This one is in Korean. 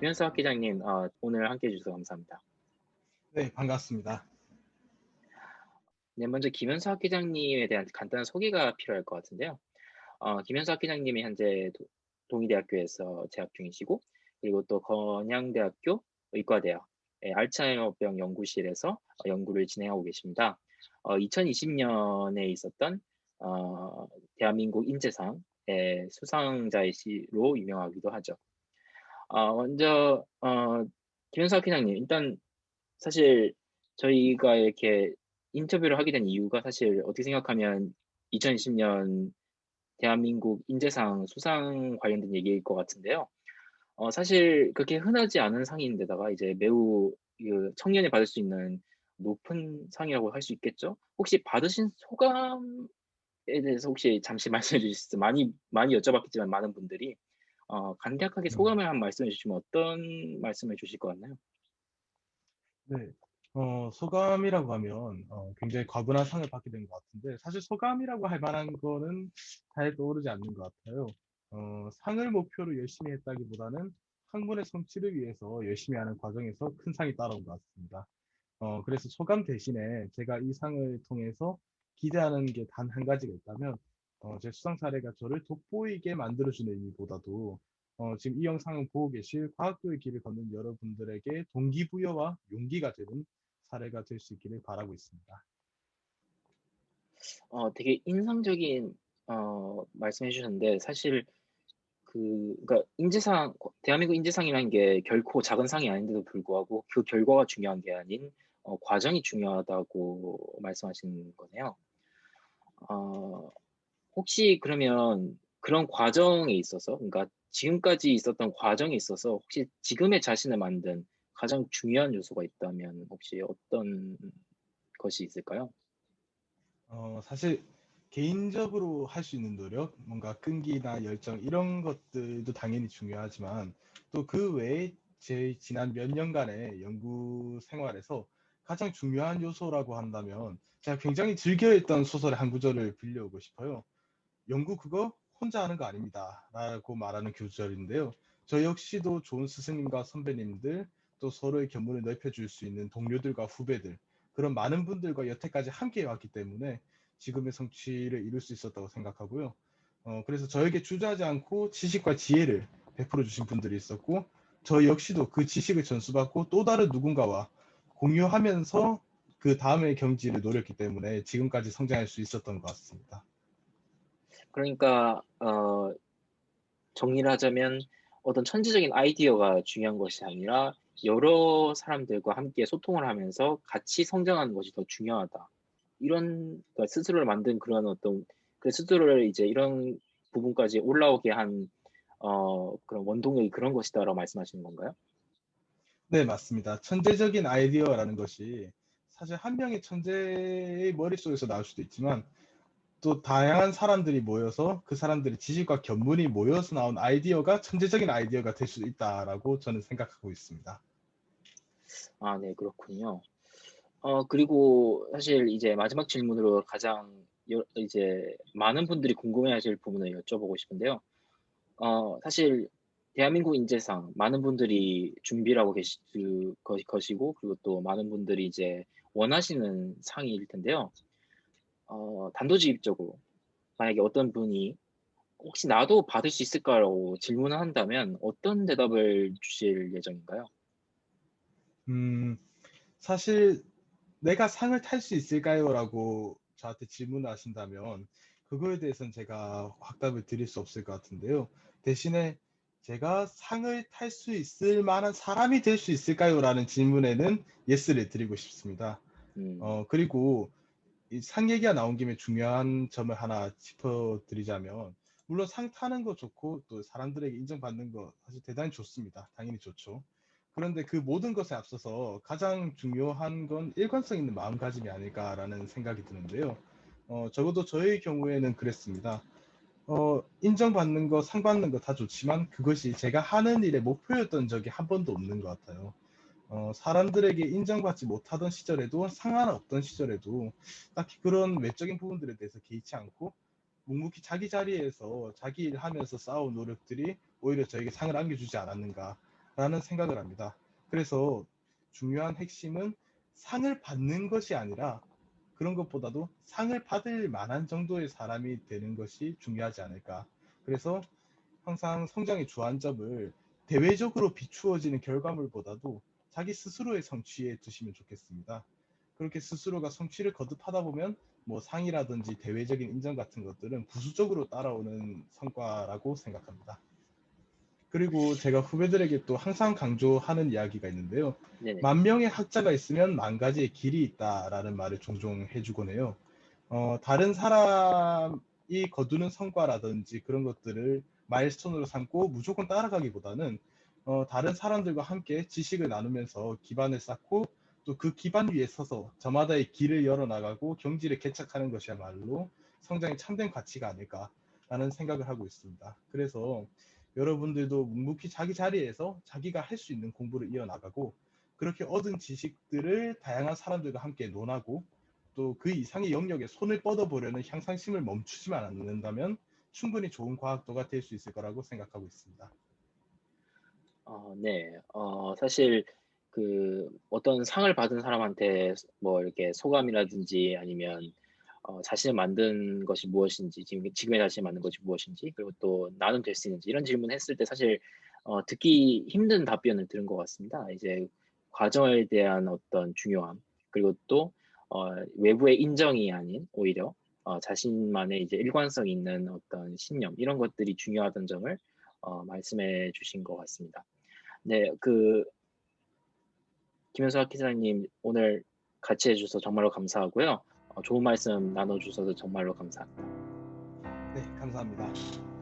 김현수 학기장님, 오늘 함께 해주셔서 감사합니다. 네, 반갑습니다. 네, 먼저 김현수 학기장님에 대한 간단한 소개가 필요할 것 같은데요. 김현수 학기장님이 현재 동의대학교에서 재학 중이시고, 그리고 또 건양대학교 의과대학 알츠하이머병 연구실에서 연구를 진행하고 계십니다. 2020년에 있었던 대한민국 인재상의 수상자이시로 유명하기도 하죠. 먼저 김현수 학기장님, 일단 사실 저희가 이렇게 인터뷰를 하게 된 이유가 사실 어떻게 생각하면 2020년 대한민국 인재상 수상 관련된 얘기일 것 같은데요. 사실 그렇게 흔하지 않은 상인데다가 이제 매우 그 청년이 받을 수 있는 높은 상이라고 할 수 있겠죠? 혹시 받으신 소감에 대해서 혹시 잠시 말씀해 주실 수, 많이 여쭤봤겠지만 많은 분들이 간략하게 음, 소감을 한 말씀해 주시면 어떤 말씀을 주실 것 같나요? 네, 소감이라고 하면 굉장히 과분한 상을 받게 된 것 같은데 사실 소감이라고 할 만한 거는 잘 떠오르지 않는 것 같아요. 상을 목표로 열심히 했다기보다는 학문의 성취를 위해서 열심히 하는 과정에서 큰 상이 따라온 것 같습니다. 그래서 소감 대신에 제가 이 상을 통해서 기대하는 게 단 한 가지가 있다면, 제 수상 사례가 저를 돋보이게 만들어주는 의미보다도, 지금 이 영상을 보고 계실 과학도의 길을 걷는 여러분들에게 동기부여와 용기가 되는 사례가 될 수 있기를 바라고 있습니다. 되게 인상적인 말씀해 주셨는데 사실 그러니까 인재상 대한민국 인재상이라는 게 결코 작은 상이 아닌데도 불구하고 그 결과가 중요한 게 아닌 과정이 중요하다고 말씀하신 거네요. 어, 혹시 그러면 그런 과정에 있어서 그러니까 지금까지 있었던 과정에 있어서 혹시 지금의 자신을 만든 가장 중요한 요소가 있다면 혹시 어떤 것이 있을까요? 사실 개인적으로 할 수 있는 노력, 뭔가 끈기나 열정 이런 것들도 당연히 중요하지만 또 그 외에 제 지난 몇 년간의 연구 생활에서 가장 중요한 요소라고 한다면 제가 굉장히 즐겨 읽던 소설의 한 구절을 빌려오고 싶어요. 연구 그거 혼자 하는 거 아닙니다. 라고 말하는 구절인데요. 저 역시도 좋은 스승님과 선배님들 또 서로의 견문을 넓혀줄 수 있는 동료들과 후배들 그런 많은 분들과 여태까지 함께 왔기 때문에 지금의 성취를 이룰 수 있었다고 생각하고요. 그래서 저에게 주저하지 않고 지식과 지혜를 베풀어 주신 분들이 있었고 저 역시도 그 지식을 전수받고 또 다른 누군가와 공유하면서 그 다음의 경지를 노렸기 때문에 지금까지 성장할 수 있었던 것 같습니다. 그러니까 정리를 하자면 어떤 천재적인 아이디어가 중요한 것이 아니라 여러 사람들과 함께 소통을 하면서 같이 성장하는 것이 더 중요하다. 이런 그러니까 스스로를 만든 그런 어떤 그 스스로를 이제 이런 부분까지 올라오게 한 그런 원동력이 그런 것이다라고 말씀하시는 건가요? 네, 맞습니다. 천재적인 아이디어라는 것이 사실 한 명의 천재의 머릿속에서 나올 수도 있지만 또 다양한 사람들이 모여서 그 사람들의 지식과 견문이 모여서 나온 아이디어가 천재적인 아이디어가 될 수 있다라고 저는 생각하고 있습니다. 아, 네, 그렇군요. 그리고 사실 이제 마지막 질문으로 가장 이제 많은 분들이 궁금해하실 부분을 여쭤보고 싶은데요. 사실 대한민국 인재상 많은 분들이 준비를 하고 것이고, 그리고 또 많은 분들이 이제 원하시는 상일 텐데요. 단도직입적으로 만약에 어떤 분이 혹시 나도 받을 수 있을까라고 질문을 한다면 어떤 대답을 주실 예정인가요? 음, 사실 내가 상을 탈 수 있을까요? 라고 저한테 질문을 하신다면 그거에 대해서는 제가 확답을 드릴 수 없을 것 같은데요. 대신에 제가 상을 탈 수 있을 만한 사람이 될 수 있을까요? 라는 질문에는 예스를 드리고 싶습니다. 그리고 이 상 얘기가 나온 김에 중요한 점을 하나 짚어드리자면 물론 상 타는 거 좋고 또 사람들에게 인정받는 거 사실 대단히 좋습니다. 당연히 좋죠. 그런데 그 모든 것에 앞서서 가장 중요한 건 일관성 있는 마음가짐이 아닐까라는 생각이 드는데요. 적어도 저의 경우에는 그랬습니다. 인정받는 거, 상 받는 거 다 좋지만 그것이 제가 하는 일의 목표였던 적이 한 번도 없는 것 같아요. 사람들에게 인정받지 못하던 시절에도 상관없던 시절에도 딱히 그런 외적인 부분들에 대해서 개의치 않고 묵묵히 자기 자리에서 자기 일 하면서 쌓아온 노력들이 오히려 저에게 상을 안겨주지 않았는가. 라는 생각을 합니다. 그래서 중요한 핵심은 상을 받는 것이 아니라 그런 것보다도 상을 받을 만한 정도의 사람이 되는 것이 중요하지 않을까. 그래서 항상 성장의 주안점을 대외적으로 비추어지는 결과물보다도 자기 스스로의 성취에 두시면 좋겠습니다. 그렇게 스스로가 성취를 거듭하다 보면 뭐 상이라든지 대외적인 인정 같은 것들은 부수적으로 따라오는 성과라고 생각합니다. 그리고 제가 후배들에게 또 항상 강조하는 이야기가 있는데요. 네네. 만 명의 학자가 있으면 만 가지의 길이 있다라는 말을 종종 해주곤 해요. 다른 사람이 거두는 성과라든지 그런 것들을 마일스톤으로 삼고 무조건 따라가기보다는 다른 사람들과 함께 지식을 나누면서 기반을 쌓고 또 그 기반 위에 서서 저마다의 길을 열어나가고 경지를 개척하는 것이야말로 성장의 참된 가치가 아닐까라는 생각을 하고 있습니다. 그래서 여러분들도 묵묵히 자기 자리에서 자기가 할 수 있는 공부를 이어나가고 그렇게 얻은 지식들을 다양한 사람들과 함께 논하고 또 그 이상의 영역에 손을 뻗어보려는 향상심을 멈추지만 않는다면 충분히 좋은 과학도가 될 수 있을 거라고 생각하고 있습니다. 네. 사실 그 어떤 상을 받은 사람한테 뭐 이렇게 소감이라든지 아니면 자신을 만든 것이 무엇인지, 지금의 자신을 만든 것이 무엇인지, 그리고 또 나는 될 수 있는지 이런 질문을 했을 때 사실 듣기 힘든 답변을 들은 것 같습니다. 이제 과정에 대한 어떤 중요함, 그리고 또 외부의 인정이 아닌 오히려 자신만의 이제 일관성 있는 어떤 신념 이런 것들이 중요하다는 점을 말씀해 주신 것 같습니다. 네, 김현수 학기자님 오늘 같이 해주셔서 정말로 감사하고요. 좋은 말씀 나눠주셔서 정말로 감사합니다. 네, 감사합니다.